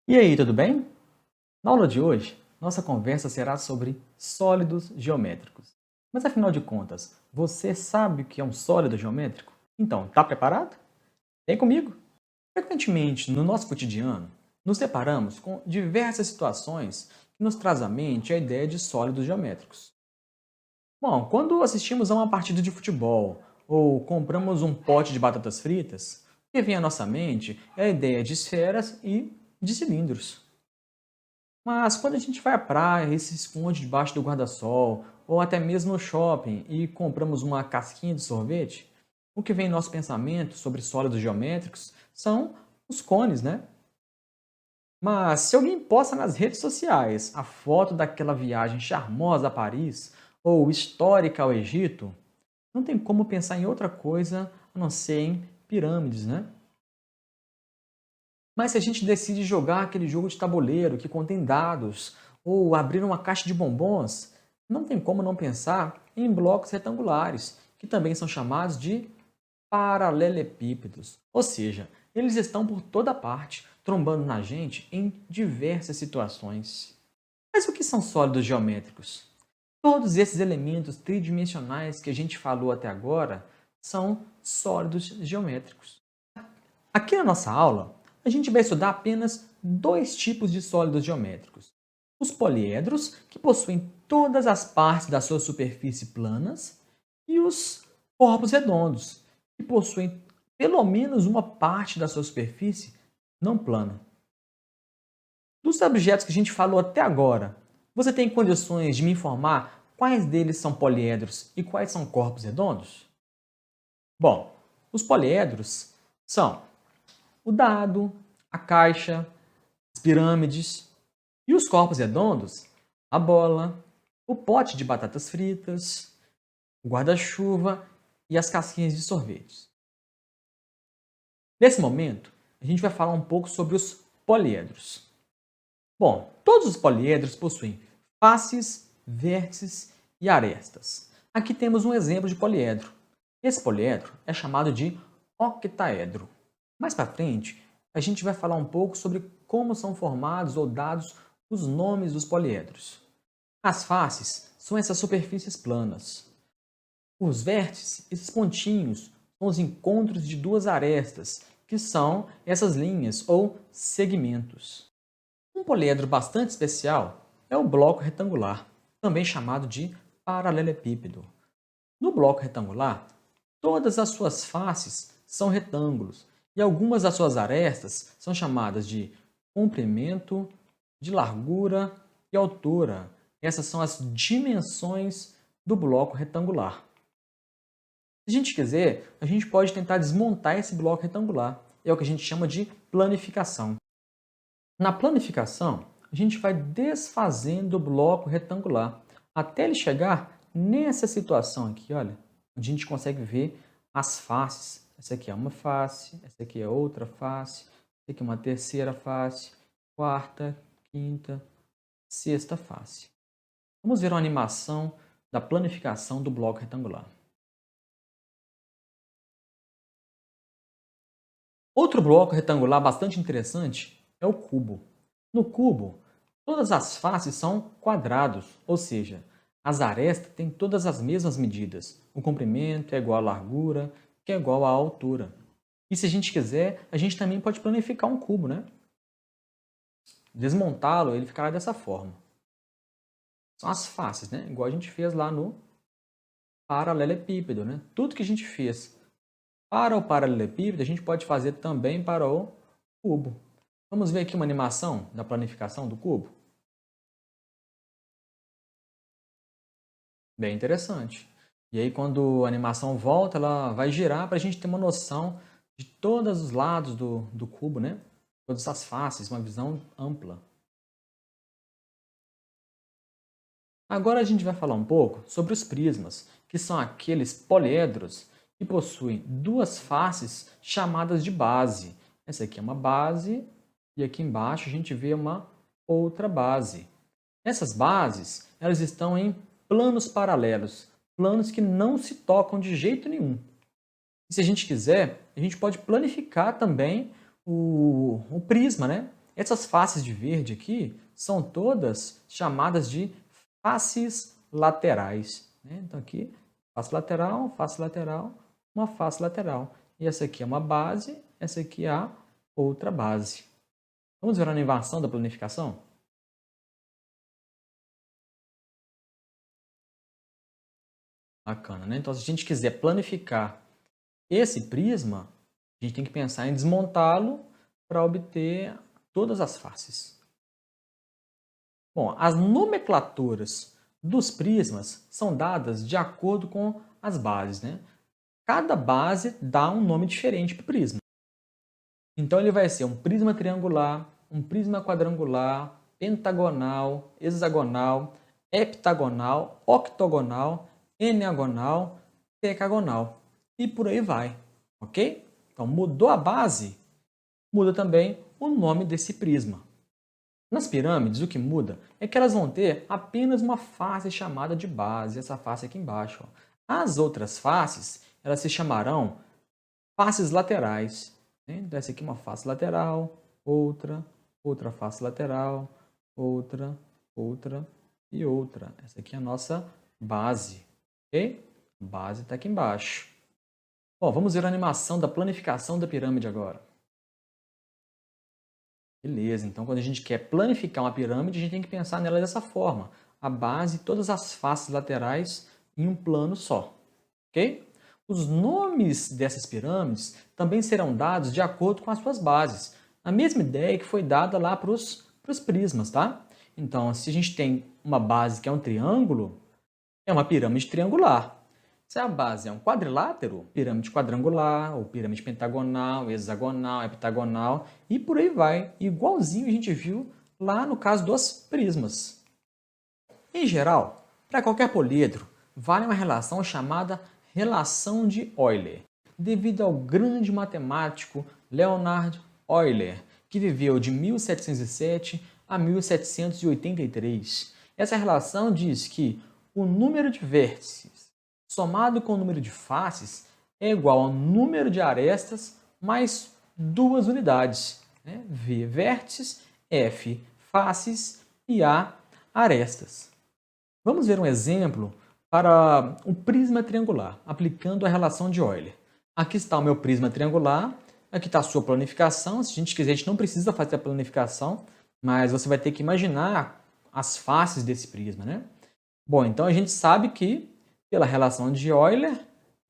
E aí, tudo bem? Na aula de hoje, nossa conversa será sobre sólidos geométricos. Mas afinal de contas, você sabe o que é um sólido geométrico? Então, está preparado? Vem comigo! Frequentemente, no nosso cotidiano, nos deparamos com diversas situações que nos traz à mente a ideia de sólidos geométricos. Bom, quando assistimos a uma partida de futebol ou compramos um pote de batatas fritas, o que vem à nossa mente é a ideia de esferas e de cilindros. Mas quando a gente vai à praia e se esconde debaixo do guarda-sol, ou até mesmo no shopping e compramos uma casquinha de sorvete, o que vem em nosso pensamento sobre sólidos geométricos são os cones, né? Mas se alguém posta nas redes sociais a foto daquela viagem charmosa a Paris ou histórica ao Egito, não tem como pensar em outra coisa a não ser em pirâmides, né? Mas se a gente decide jogar aquele jogo de tabuleiro que contém dados, ou abrir uma caixa de bombons, não tem como não pensar em blocos retangulares, que também são chamados de paralelepípedos. Ou seja, eles estão por toda parte, trombando na gente em diversas situações. Mas o que são sólidos geométricos? Todos esses elementos tridimensionais que a gente falou até agora são sólidos geométricos. Aqui na nossa aula, a gente vai estudar apenas dois tipos de sólidos geométricos. Os poliedros, que possuem todas as partes da sua superfície planas, e os corpos redondos, que possuem pelo menos uma parte da sua superfície não plana. Dos objetos que a gente falou até agora, você tem condições de me informar quais deles são poliedros e quais são corpos redondos? Bom, os poliedros são o dado, a caixa, as pirâmides e os corpos redondos, a bola, o pote de batatas fritas, o guarda-chuva e as casquinhas de sorvete. Nesse momento, a gente vai falar um pouco sobre os poliedros. Bom, todos os poliedros possuem faces, vértices e arestas. Aqui temos um exemplo de poliedro. Esse poliedro é chamado de octaedro. Mais para frente, a gente vai falar um pouco sobre como são formados ou dados os nomes dos poliedros. As faces são essas superfícies planas. Os vértices, esses pontinhos, são os encontros de duas arestas, que são essas linhas ou segmentos. Um poliedro bastante especial é o bloco retangular, também chamado de paralelepípedo. No bloco retangular, todas as suas faces são retângulos e algumas das suas arestas são chamadas de comprimento, de largura e altura. Essas são as dimensões do bloco retangular. Se a gente quiser, a gente pode tentar desmontar esse bloco retangular. É o que a gente chama de planificação. Na planificação, a gente vai desfazendo o bloco retangular até ele chegar nessa situação aqui, olha, onde a gente consegue ver as faces. Essa aqui é uma face, essa aqui é outra face, essa aqui é uma terceira face, quarta, quinta, sexta face. Vamos ver uma animação da planificação do bloco retangular. Outro bloco retangular bastante interessante é o cubo. No cubo, todas as faces são quadrados, ou seja, as arestas têm todas as mesmas medidas. O comprimento é igual à largura, que é igual à altura. E se a gente quiser, a gente também pode planificar um cubo, né? Desmontá-lo, ele ficará dessa forma. São as faces, né? Igual a gente fez lá no paralelepípedo, né? Tudo que a gente fez para o paralelepípedo, a gente pode fazer também para o cubo. Vamos ver aqui uma animação da planificação do cubo? Bem interessante. E aí, quando a animação volta, ela vai girar para a gente ter uma noção de todos os lados do cubo, né? Todas as faces, uma visão ampla. Agora a gente vai falar um pouco sobre os prismas, que são aqueles poliedros que possuem duas faces chamadas de base. Essa aqui é uma base e aqui embaixo a gente vê uma outra base. Essas bases, elas estão em planos paralelos, planos que não se tocam de jeito nenhum. E se a gente quiser, a gente pode planificar também o prisma, né? essas faces de verde aqui são todas chamadas de faces laterais, né? Então aqui, face lateral, uma face lateral. E essa aqui é uma base, essa aqui é a outra base. Vamos ver a animação da planificação? Bacana, né? Então, se a gente quiser planificar esse prisma, a gente tem que pensar em desmontá-lo para obter todas as faces. Bom, as nomenclaturas dos prismas são dadas de acordo com as bases, né? Cada base dá um nome diferente para o prisma. Então, ele vai ser um prisma triangular, um prisma quadrangular, pentagonal, hexagonal, heptagonal, octogonal, enneagonal, decagonal. E por aí vai, ok? Então, mudou a base, muda também o nome desse prisma. Nas pirâmides, o que muda é que elas vão ter apenas uma face chamada de base, essa face aqui embaixo. Ó. As outras faces, elas se chamarão faces laterais. Né? Então, essa aqui é uma face lateral, outra face lateral, outra e outra. Essa aqui é a nossa base, ok? A base está aqui embaixo. Bom, vamos ver a animação da planificação da pirâmide agora. Beleza, então quando a gente quer planificar uma pirâmide, a gente tem que pensar nela dessa forma. A base e todas as faces laterais em um plano só, ok? Os nomes dessas pirâmides também serão dados de acordo com as suas bases. A mesma ideia que foi dada lá para os prismas, tá? Então, se a gente tem uma base que é um triângulo, é uma pirâmide triangular. Se a base é um quadrilátero, pirâmide quadrangular, ou pirâmide pentagonal, hexagonal, heptagonal, e por aí vai, igualzinho a gente viu lá no caso dos prismas. Em geral, para qualquer poliedro, vale uma relação chamada relação de Euler, devido ao grande matemático Leonhard Euler, que viveu de 1707 a 1783. Essa relação diz que o número de vértices somado com o número de faces é igual ao número de arestas mais duas unidades. Né? V vértices, F faces e A arestas. Vamos ver um exemplo para um prisma triangular, aplicando a relação de Euler. Aqui está o meu prisma triangular, aqui está a sua planificação. Se a gente quiser, a gente não precisa fazer a planificação, mas você vai ter que imaginar as faces desse prisma, né? Bom, então a gente sabe que, pela relação de Euler,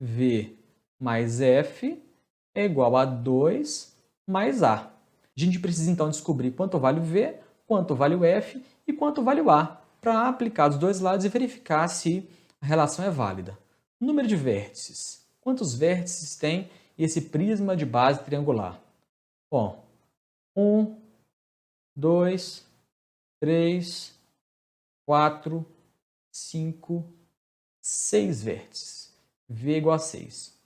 V mais F é igual a 2 mais A. A gente precisa então descobrir quanto vale o V, quanto vale o F e quanto vale o A, para aplicar dos dois lados e verificar se a relação é válida. Número de vértices. Quantos vértices tem esse prisma de base triangular? Bom, 1, 2, 3, 4, 5, 6 vértices. V igual a 6.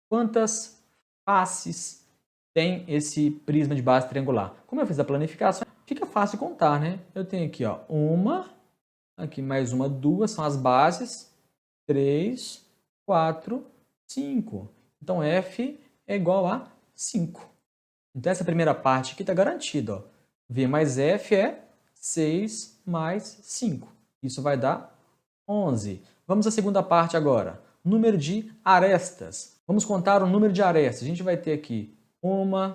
Quantas faces tem esse prisma de base triangular? Como eu fiz a planificação, fica fácil contar, né? Eu tenho aqui, ó, uma, aqui mais uma, duas, são as bases. 3, 4, 5. Então, F é igual a 5. Então, essa primeira parte aqui está garantida. Ó. V mais F é 6 mais 5. Isso vai dar 11. Vamos à segunda parte agora. Número de arestas. Vamos contar o número de arestas. A gente vai ter aqui 1,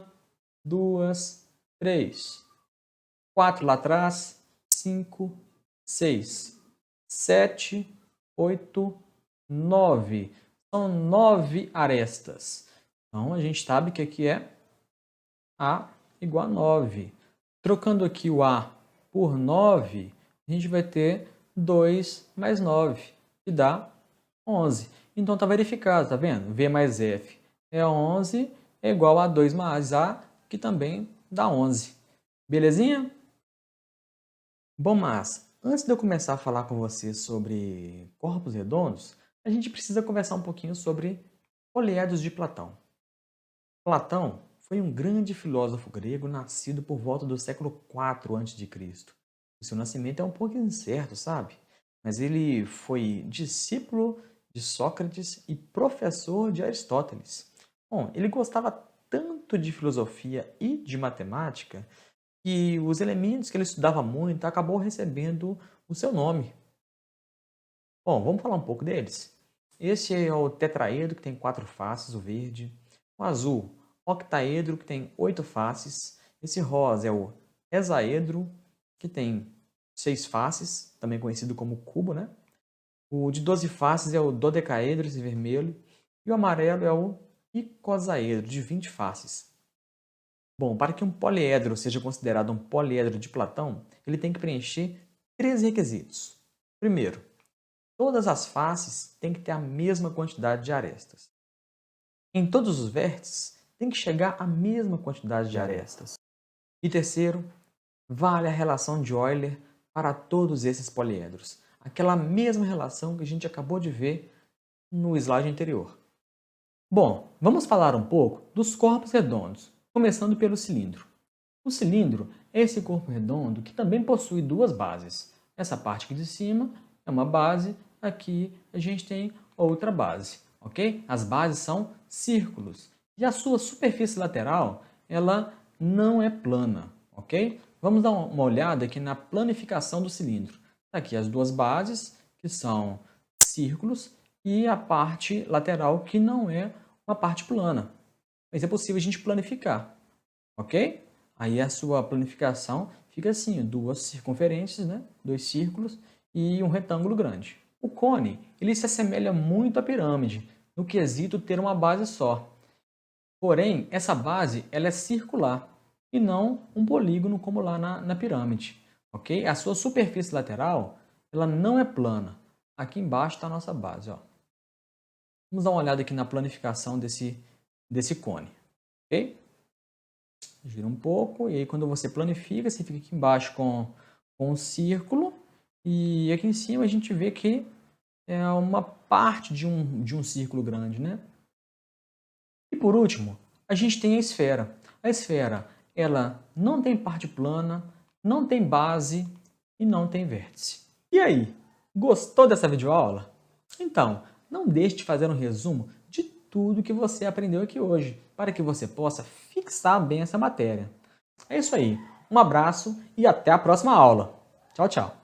2, 3. 4 lá atrás. 5, 6, 7, 8, 9. São 9 arestas. Então, a gente sabe que aqui é A igual a 9. Trocando aqui o A por 9, a gente vai ter 2 mais 9, que dá 11. Então, está verificado, tá vendo? V mais F é 11, é igual a 2 mais A, que também dá 11. Belezinha? Bom, mas antes de eu começar a falar com você sobre corpos redondos, a gente precisa conversar um pouquinho sobre poliedros de Platão. Platão foi um grande filósofo grego nascido por volta do século IV a.C. O seu nascimento é um pouco incerto, sabe? Mas ele foi discípulo de Sócrates e professor de Aristóteles. Bom, ele gostava tanto de filosofia e de matemática que os elementos que ele estudava muito acabou recebendo o seu nome. Bom, vamos falar um pouco deles. Este é o tetraedro, que tem 4 faces, o verde. O azul, octaedro, que tem 8 faces. Esse rosa é o hexaedro, que tem 6 faces, também conhecido como cubo, né? O de 12 faces é o dodecaedro, esse vermelho. E o amarelo é o icosaedro, de 20 faces. Bom, para que um poliedro seja considerado um poliedro de Platão, ele tem que preencher 3 requisitos. Primeiro, todas as faces têm que ter a mesma quantidade de arestas. Em todos os vértices, tem que chegar à mesma quantidade de arestas. E terceiro, vale a relação de Euler para todos esses poliedros. Aquela mesma relação que a gente acabou de ver no slide anterior. Bom, vamos falar um pouco dos corpos redondos, começando pelo cilindro. O cilindro é esse corpo redondo que também possui 2 bases. Essa parte aqui de cima é uma base, aqui a gente tem outra base, ok? As bases são círculos e a sua superfície lateral, ela não é plana, ok? Vamos dar uma olhada aqui na planificação do cilindro. Aqui as 2 bases, que são círculos, e a parte lateral, que não é uma parte plana. Mas é possível a gente planificar, ok? Aí a sua planificação fica assim, 2 circunferências, né? 2 círculos e um retângulo grande. O cone, ele se assemelha muito à pirâmide, no quesito ter uma base só. Porém, essa base ela é circular e não um polígono como lá na pirâmide, ok? A sua superfície lateral, ela não é plana. Aqui embaixo está a nossa base, ó. Vamos dar uma olhada aqui na planificação desse cone, ok? Gira um pouco, e aí quando você planifica, você fica aqui embaixo com um círculo, e aqui em cima a gente vê que é uma parte de um círculo grande, né? E por último, a gente tem a esfera. A esfera, ela não tem parte plana, não tem base e não tem vértice. E aí, gostou dessa videoaula? Então, não deixe de fazer um resumo de tudo que você aprendeu aqui hoje, para que você possa fixar bem essa matéria. É isso aí. Um abraço e até a próxima aula. Tchau, tchau.